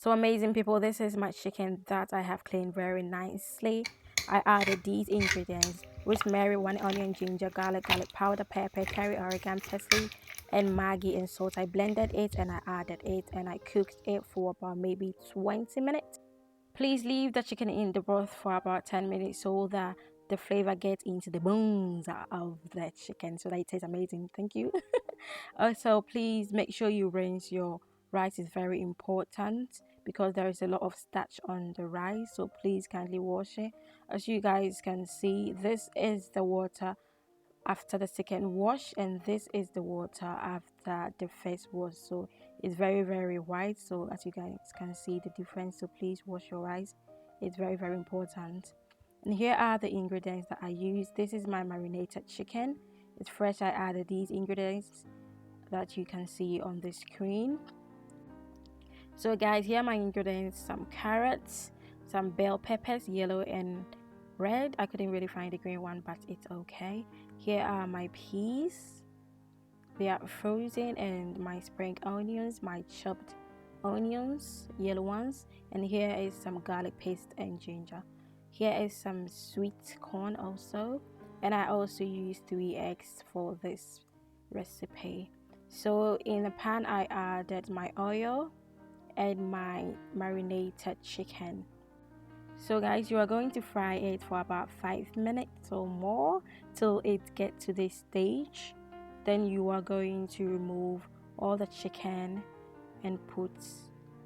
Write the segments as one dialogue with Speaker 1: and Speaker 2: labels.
Speaker 1: So amazing people, this is my chicken that I have cleaned very nicely. I added these ingredients: rosemary, 1 onion, ginger, garlic powder, pepper, curry, oregano, parsley, and Maggi and salt. I blended it and I added it and I cooked it for about maybe 20 minutes. Please leave the chicken in the broth for about 10 minutes so that the flavor gets into the bones of the chicken so that it tastes amazing. Thank you. Also, please make sure you rinse your rice. Is very important because there is a lot of starch on the rice, so please kindly wash it. As you guys can see, this is the water after the second wash and this is the water after the first wash, so it's very white. So as you guys can see the difference, so please wash your rice. It's very important. And here are the ingredients that I used. This is my marinated chicken. It's fresh. I added these ingredients that you can see on the screen. So guys, here are my ingredients: some carrots, some bell peppers, yellow and red. I couldn't really find the green one, but it's okay. Here are my peas, they are frozen, and my spring onions, my chopped onions, yellow ones. And here is some garlic paste and ginger. Here is some sweet corn also, and I also used 3 eggs for this recipe. So in the pan I added my oil and my marinated chicken. So guys, you are going to fry it for about 5 minutes or more till it gets to this stage. Then you are going to remove all the chicken and put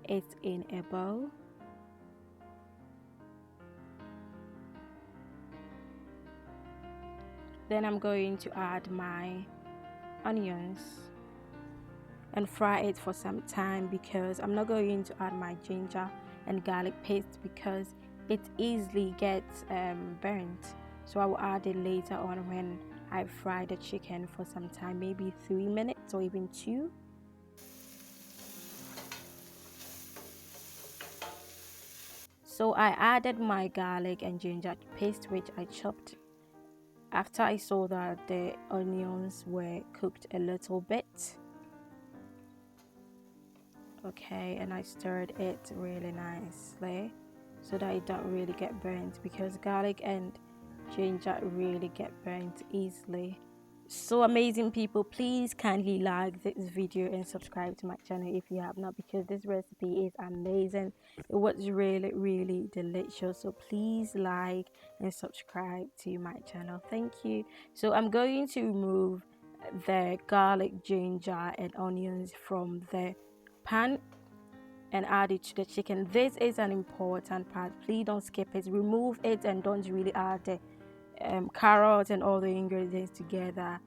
Speaker 1: it in a bowl. Then I'm going to add my onions and fry it for some time because I'm not going to add my ginger and garlic paste because it easily gets burnt. So I will add it later on when I fry the chicken for some time, maybe 3 minutes or even 2. So I added my garlic and ginger paste which I chopped after I saw that the onions were cooked a little bit. Okay, and I stirred it really nicely so that it don't really get burnt because garlic and ginger really get burnt easily. So amazing people, please kindly like this video and subscribe to my channel if you have not, because this recipe is amazing. It was really delicious, so please like and subscribe to my channel. Thank you. So I'm going to remove the garlic, ginger and onions from the pan and add it to the chicken. This is an important part, please don't skip it. Remove it and don't really add the carrots and all the ingredients together.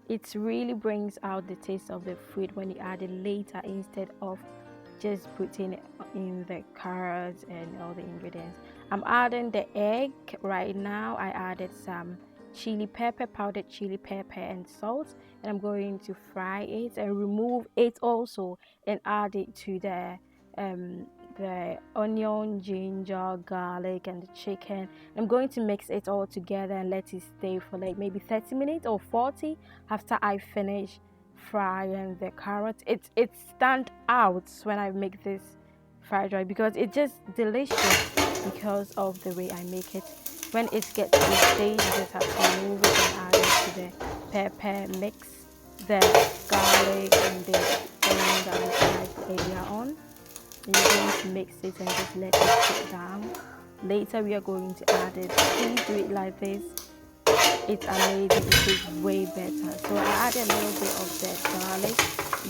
Speaker 1: It really brings out the taste of the food when you add it later instead of just putting it in the carrots and all the ingredients. I'm adding the egg right now. I added some chili pepper, powdered chili pepper and salt, and I'm going to fry it and remove it also and add it to the onion, ginger, garlic and the chicken. I'm going to mix it all together and let it stay for like maybe 30 minutes or 40 after I finish frying the carrots. It stand out when I make this fried rice because it's just delicious because of the way I make it. When it gets to the stage, you just have to remove it and add it to the pepper mix, the garlic and the onion that we fried earlier on. And you're going to mix it and just let it sit down. Later we are going to add it. Please do it like this. It's amazing. It is way better. So I added a little bit of the garlic,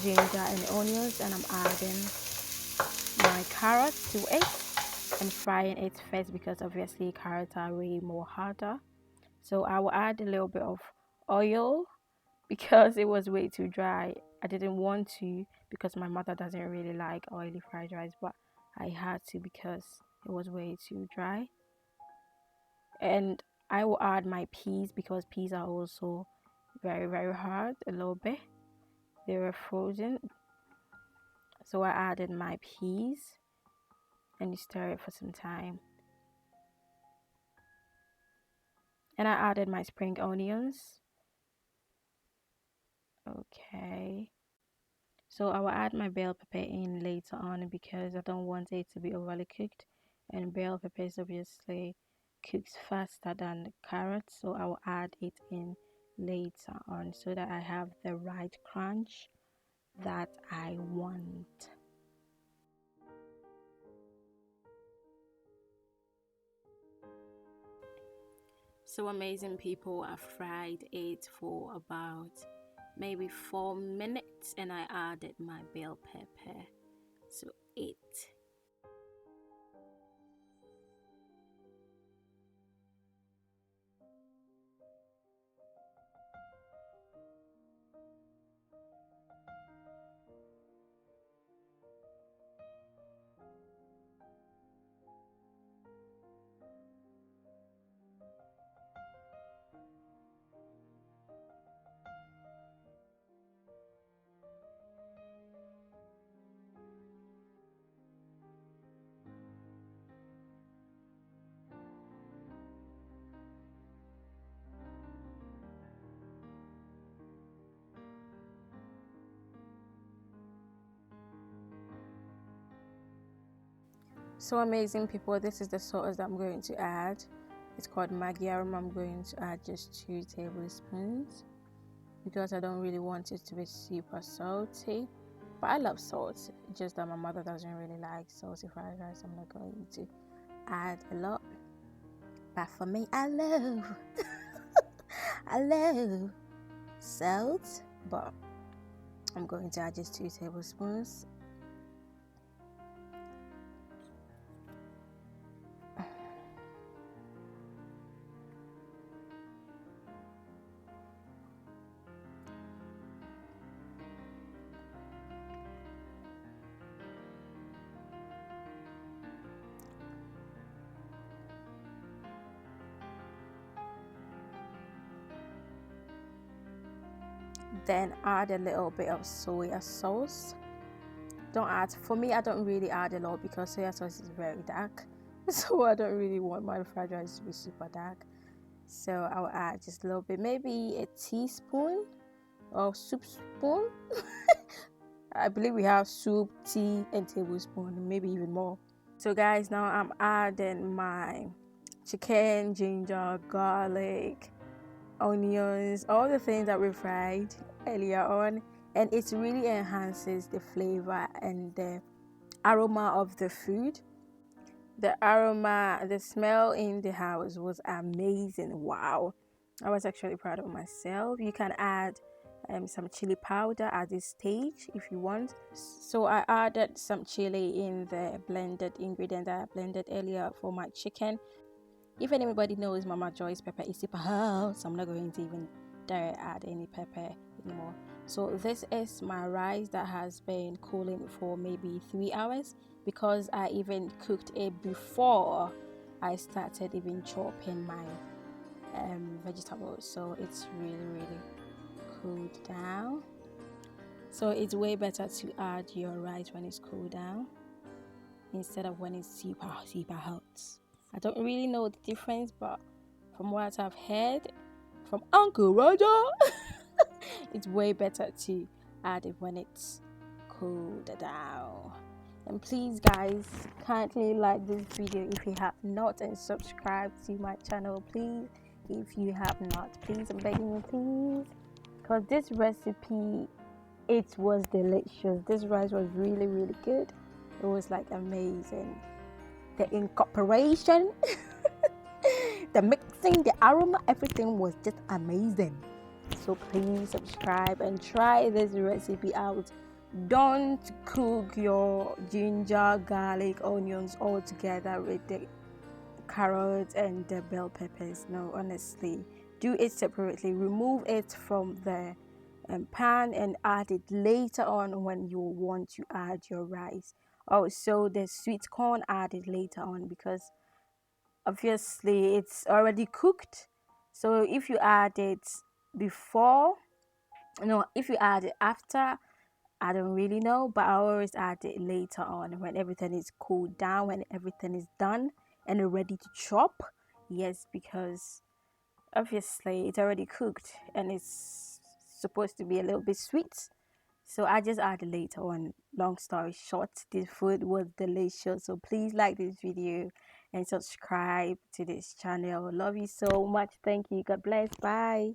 Speaker 1: ginger and onions, and I'm adding my carrots to it and frying it first because obviously carrots are way more harder. So I will add a little bit of oil because it was way too dry. I didn't want to because my mother doesn't really like oily fried rice, but I had to because it was way too dry. And I will add my peas because peas are also very hard a little bit. They were frozen. So I added my peas and stir it for some time. And I added my spring onions. Okay. So I will add my bell pepper in later on because I don't want it to be overly cooked. And bell peppers obviously cooks faster than carrots, so I will add it in later on so that I have the right crunch that I want. So amazing people, I fried it for about maybe 4 minutes and I added my bell pepper. So it. So amazing people, this is the sauce that I'm going to add. It's called Maggi Aroma. I'm going to add just 2 tablespoons because I don't really want it to be super salty. But I love salt, just that my mother doesn't really like salty fried rice. I'm not going to add a lot. But for me, I love I love salt, but I'm going to add just 2 tablespoons. Then add a little bit of soya sauce. Don't add, for me, I don't really add a lot because soya sauce is very dark. So I don't really want my fried rice to be super dark. So I'll add just a little bit, maybe a teaspoon or soup spoon. I believe we have soup, tea, and tablespoon, maybe even more. So guys, now I'm adding my chicken, ginger, garlic, onions, all the things that we fried earlier on, and it really enhances the flavor and the aroma of the food. The aroma, the smell in the house was amazing. Wow, I was actually proud of myself. You can add some chili powder at this stage if you want. So I added some chili in the blended ingredient that I blended earlier for my chicken. If anybody knows Mama Joy's pepper is super hot, so I'm not going to even dare add any pepper anymore. So this is my rice that has been cooling for maybe 3 hours because I even cooked it before I started even chopping my vegetables. So it's really cooled down. So it's way better to add your rice when it's cooled down instead of when it's super hot. I don't really know the difference, but from what I've heard from Uncle Roger, it's way better to add it when it's cooled down. And please guys, kindly like this video if you have not, and subscribe to my channel please if you have not. Please, I'm begging you, please, because this recipe, it was delicious. This rice was really good. It was like amazing. The incorporation, the mixing, the aroma, everything was just amazing. So please subscribe and try this recipe out. Don't cook your ginger, garlic, onions all together with the carrots and the bell peppers. No, honestly, do it separately. Remove it from the pan and add it later on when you want to add your rice. Also, the sweet corn, add it later on because obviously it's already cooked. So if you add it before, no, if you add it after, I don't really know, but I always add it later on when everything is cooled down, when everything is done and ready to chop. Yes, because obviously it's already cooked and it's supposed to be a little bit sweet. So I just added later on. Long story short, the food was delicious. So please like this video and subscribe to this channel. Love you so much. Thank you. God bless. Bye.